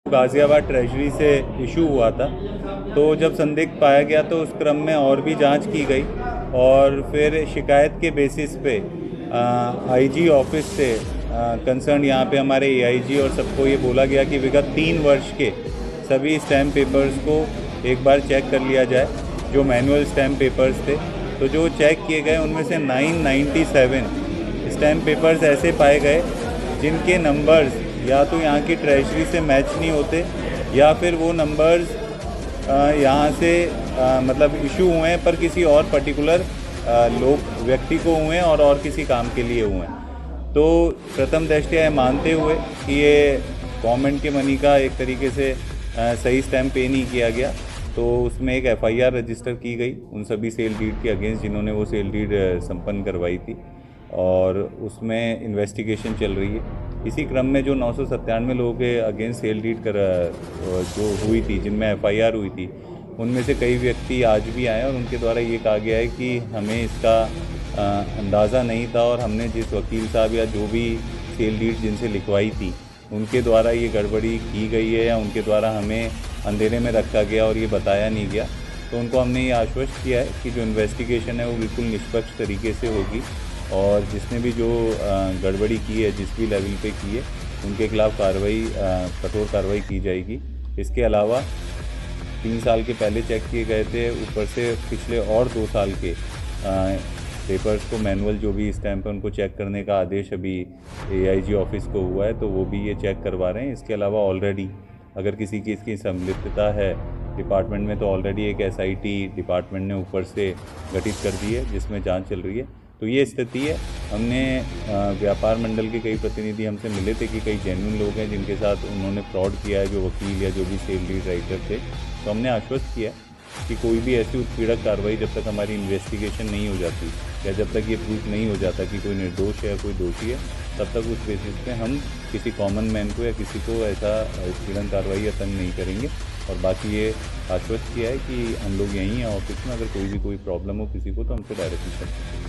Ghaziabad treasury से issue हुआ था। तो जब संदिग्ध पाया गया तो उस क्रम में और भी जांच की गई और फिर शिकायत के बेसिस पे आईजी ऑफिस से कंसर्न यहाँ पे हमारे एआईजी और सबको ये बोला गया कि विगत 3 वर्ष के सभी स्टैम्प पेपर्स को एक बार चेक कर लिया जाए, जो मैनुअल स्टैम्प पेपर्स थे। तो जो चेक किए गए उनमें से 997 स्टैम्प पेपर्स ऐसे पाए गए जिनके नंबर्स या तो यहाँ की ट्रेजरी से मैच नहीं होते या फिर वो नंबर्स यहाँ से मतलब इशू हुए हैं पर किसी और पर्टिकुलर लोग व्यक्ति को हुए हैं और किसी काम के लिए हुए हैं। तो प्रथम दृष्टया ये मानते हुए कि ये गवर्नमेंट के मनी का एक तरीके से सही स्टैम्प पे नहीं किया गया, तो उसमें एक एफआईआर रजिस्टर की गई उन सभी सेल डीड के अगेंस्ट जिन्होंने वो सेल डीड संपन्न करवाई थी और उसमें इन्वेस्टिगेशन चल रही है। इसी क्रम में जो 997 लोगों के अगेंस्ट सेल डीड कर जो हुई थी, जिनमें एफआईआर हुई थी, उनमें से कई व्यक्ति आज भी आए और उनके द्वारा ये कहा गया है कि हमें इसका अंदाज़ा नहीं था और हमने जिस वकील साहब या जो भी सेल डीड जिनसे लिखवाई थी उनके द्वारा ये गड़बड़ी की गई है या उनके द्वारा हमें अंधेरे में रखा गया और ये बताया नहीं गया। तो उनको हमने ये आश्वस्त किया है कि जो इन्वेस्टिगेशन है वो बिल्कुल निष्पक्ष तरीके से होगी और जिसने भी जो गड़बड़ी की है, जिस भी लेवल पे की है, उनके खिलाफ़ कार्रवाई कठोर कार्रवाई की जाएगी। इसके अलावा 3 साल के पहले चेक किए गए थे, ऊपर से पिछले और 2 साल के पेपर्स को मैनुअल जो भी स्टैम्प है उनको चेक करने का आदेश अभी एआईजी ऑफिस को हुआ है, तो वो भी ये चेक करवा रहे हैं। इसके अलावा ऑलरेडी अगर किसी की इसकी संलिप्तता है डिपार्टमेंट में तो ऑलरेडी एक एसआईटी डिपार्टमेंट ने ऊपर से गठित कर दी है जिसमें जांच चल रही है। तो ये स्थिति है। हमने व्यापार मंडल के कई प्रतिनिधि हमसे मिले थे कि कई जेन्युइन लोग हैं जिनके साथ उन्होंने फ्रॉड किया है, जो वकील या जो भी सेल डीड राइटर थे। तो हमने आश्वस्त किया कि कोई भी ऐसी उत्पीड़क कार्रवाई जब तक हमारी इन्वेस्टिगेशन नहीं हो जाती या जब तक ये प्रूफ नहीं हो जाता कि कोई निर्दोष है या कोई दोषी है, तब तक उस बेसिस पे हम किसी कॉमन मैन को या किसी को ऐसा उत्पीड़न कार्रवाई या तंग नहीं करेंगे। और बाकी ये आश्वस्त किया है कि हम लोग यहीं हैं ऑफिस में, अगर कोई प्रॉब्लम हो किसी को तो हमसे डायरेक्टली कर सकते हैं।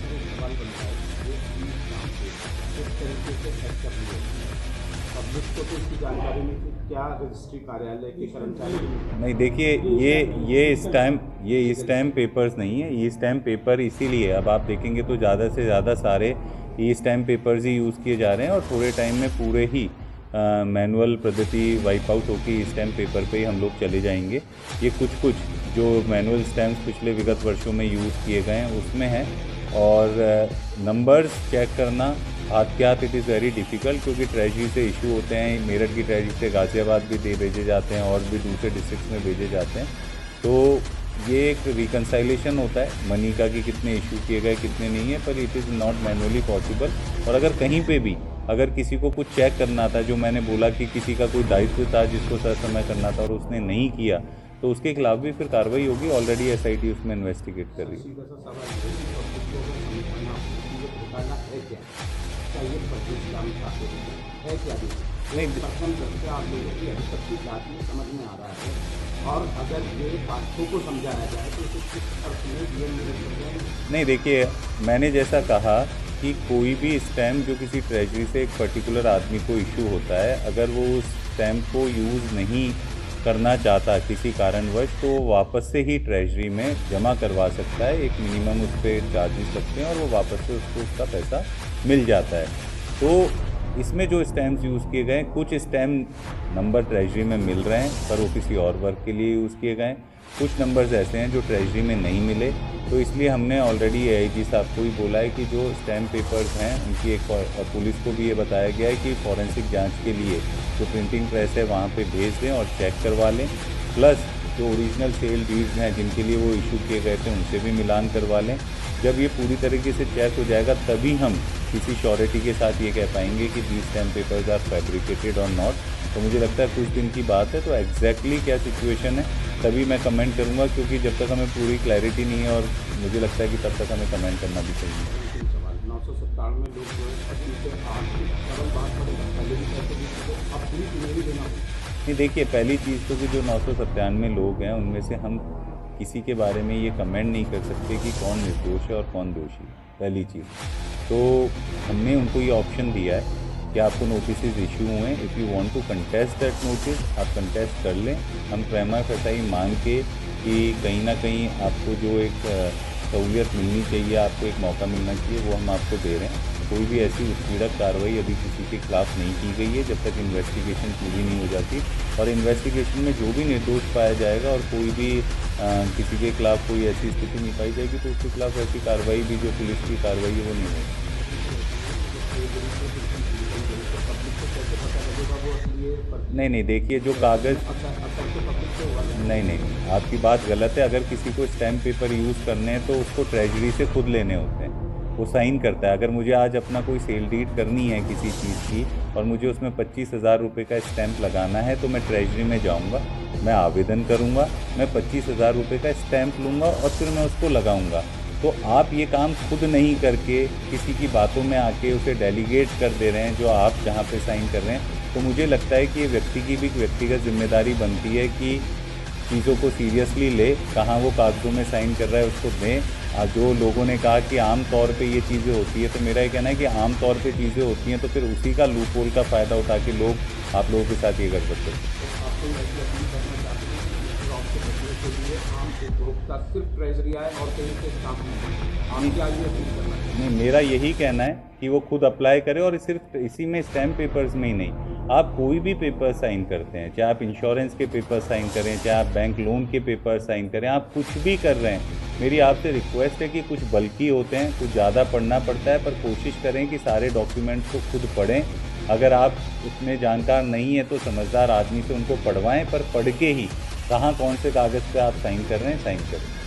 नहीं, देखिए ये स्टैम्प पेपर्स नहीं है। ये स्टैम्प पेपर इसीलिए अब आप देखेंगे तो ज़्यादा से ज़्यादा सारे ई स्टैम्प पेपर्स ही यूज़ किए जा रहे हैं और थोड़े टाइम में पूरे ही मैनुअल पद्धति वाइप आउट होकर स्टैम्प पेपर पे ही हम लोग चले जाएंगे। ये कुछ जो मैनुअल स्टैम्प्स पिछले विगत वर्षों में यूज़ किए गए हैं उसमें है और नंबर्स चेक करना हाथ इट इज़ वेरी डिफ़िकल्ट, क्योंकि ट्रेजरी से इशू होते हैं। मेरठ की ट्रेजरी से गाज़ियाबाद भी भेजे जाते हैं और भी दूसरे डिस्ट्रिक्ट में भेजे जाते हैं। तो ये एक रिकन्साइलेशन होता है मनी का कि कितने इशू किए गए कितने नहीं है, पर it is not manually possible. और अगर कहीं पे भी अगर किसी को कुछ चेक करना था, जो मैंने बोला कि किसी का कोई दायित्व था जिसको समय करना था और उसने नहीं किया, तो उसके खिलाफ भी फिर कार्रवाई होगी। ऑलरेडी एसआईटी उसमें इन्वेस्टिगेट कर रही है। और अगर ये बातों को समझाया जाए तो नहीं, देखिए मैंने जैसा कहा कि कोई भी स्टैम्प जो किसी ट्रेजरी से एक पर्टिकुलर आदमी को इशू होता है, अगर वो उस स्टैम्प को यूज़ नहीं करना चाहता किसी कारणवश, तो वापस से ही ट्रेजरी में जमा करवा सकता है। एक मिनिमम उस पर चार्जेस लगते हैं और वो वापस से उसको उसका पैसा मिल जाता है। तो इसमें जो स्टैम्प्स यूज़ किए गए, कुछ स्टैम्प नंबर ट्रेजरी में मिल रहे हैं पर वो किसी और वर्क के लिए यूज़ किए गए, कुछ नंबर्स ऐसे हैं जो ट्रेजरी में नहीं मिले। तो इसलिए हमने ऑलरेडी एआईजी साहब को ही बोला है कि जो स्टैम्प पेपर्स हैं उनकी एक पुलिस को भी ये बताया गया है कि फॉरेंसिक जांच के लिए जो प्रिंटिंग प्रेस है वहाँ पे भेज दें और चेक करवा लें। प्लस जो ओरिजिनल सेल डीड्स हैं जिनके लिए वो इशू किए गए थे उनसे भी मिलान करवा लें। जब ये पूरी तरीके से चेक हो जाएगा तभी हम किसी श्योरिटी के साथ ये कह पाएंगे कि these stamp papers are fabricated और नॉट। तो मुझे लगता है कुछ दिन की बात है, तो एग्जैक्टली क्या सिचुएशन है तभी मैं कमेंट करूंगा, क्योंकि जब तक हमें पूरी क्लैरिटी नहीं है और मुझे लगता है कि तब तक हमें कमेंट करना भी चाहिए। 997 लोग नहीं, देखिए पहली चीज़ तो कि जो 997 लोग हैं उनमें से हम किसी के बारे में ये कमेंट नहीं कर सकते कि कौन निर्दोष है और कौन दोषी है, पहली चीज़। तो हमने उनको ये ऑप्शन दिया है कि आपको नोटिस इशू हुए। If you want to contest that notice, आप कंटेस्ट कर लें। हम प्रेमा फसाई मांग के कि कहीं ना कहीं आपको जो एक सहूलियत मिलनी चाहिए, आपको एक मौका मिलना चाहिए, वो हम आपको दे रहे हैं। कोई भी ऐसी उत्पीड़क कार्रवाई अभी किसी के खिलाफ़ नहीं की गई है जब तक इन्वेस्टिगेशन पूरी नहीं हो जाती। और इन्वेस्टिगेशन में जो भी निर्दोष पाया जाएगा और कोई भी किसी के खिलाफ़ कोई ऐसी स्थिति नहीं पाई जाएगी तो उसके खिलाफ़ ऐसी कार्रवाई भी जो पुलिस की कार्रवाई है वो नहीं होगी। नहीं, देखिए जो कागज़ नहीं, आपकी बात गलत है। अगर किसी को स्टैम्प पेपर यूज़ करने हैं तो उसको ट्रेजरी से खुद लेने होते हैं, वो साइन करता है। अगर मुझे आज अपना कोई सेल डीड करनी है किसी चीज़ की और मुझे उसमें 25,000 रुपये का स्टैम्प लगाना है तो मैं ट्रेजरी में जाऊंगा, मैं आवेदन करूंगा, मैं 25,000 रुपये का स्टैम्प लूँगा और फिर मैं उसको लगाऊंगा। तो आप ये काम खुद नहीं करके किसी की बातों में आके उसे डेलीगेट कर दे रहे हैं जो आप जहाँ पे साइन कर रहे हैं। तो मुझे लगता है कि व्यक्ति की भी व्यक्तिगत जिम्मेदारी बनती है कि चीज़ों को सीरियसली ले, कहाँ वो कागज़ों में साइन कर रहा है उसको दें। जो लोगों ने कहा कि आम तौर पे ये चीज़ें होती है, तो मेरा ये कहना है कि आम तौर पे चीज़ें होती हैं तो फिर उसी का लूप होल का फ़ायदा उठा के लोग आप लोगों के साथ ये गड़बड़ करते हैं। सिर्फ ट्रेजरी आए और कहीं से काम नहीं, क्या ये अपील करना है? नहीं, मेरा यही कहना है कि वो खुद अप्लाई करे। और सिर्फ इसी में स्टैम्प पेपर्स में ही नहीं, आप कोई भी पेपर साइन करते हैं, चाहे आप इंश्योरेंस के पेपर साइन करें, चाहे आप बैंक लोन के पेपर साइन करें, आप कुछ भी कर रहे हैं, मेरी आपसे रिक्वेस्ट है कि कुछ बल्कि होते हैं, कुछ ज़्यादा पढ़ना पड़ता है, पर कोशिश करें कि सारे डॉक्यूमेंट्स को खुद पढ़ें। अगर आप उसमें जानकार नहीं है तो समझदार आदमी से उनको पढ़वाएं, पर पढ़ के ही कहाँ कौन से कागज़ पे आप साइन कर रहे हैं, साइन करें।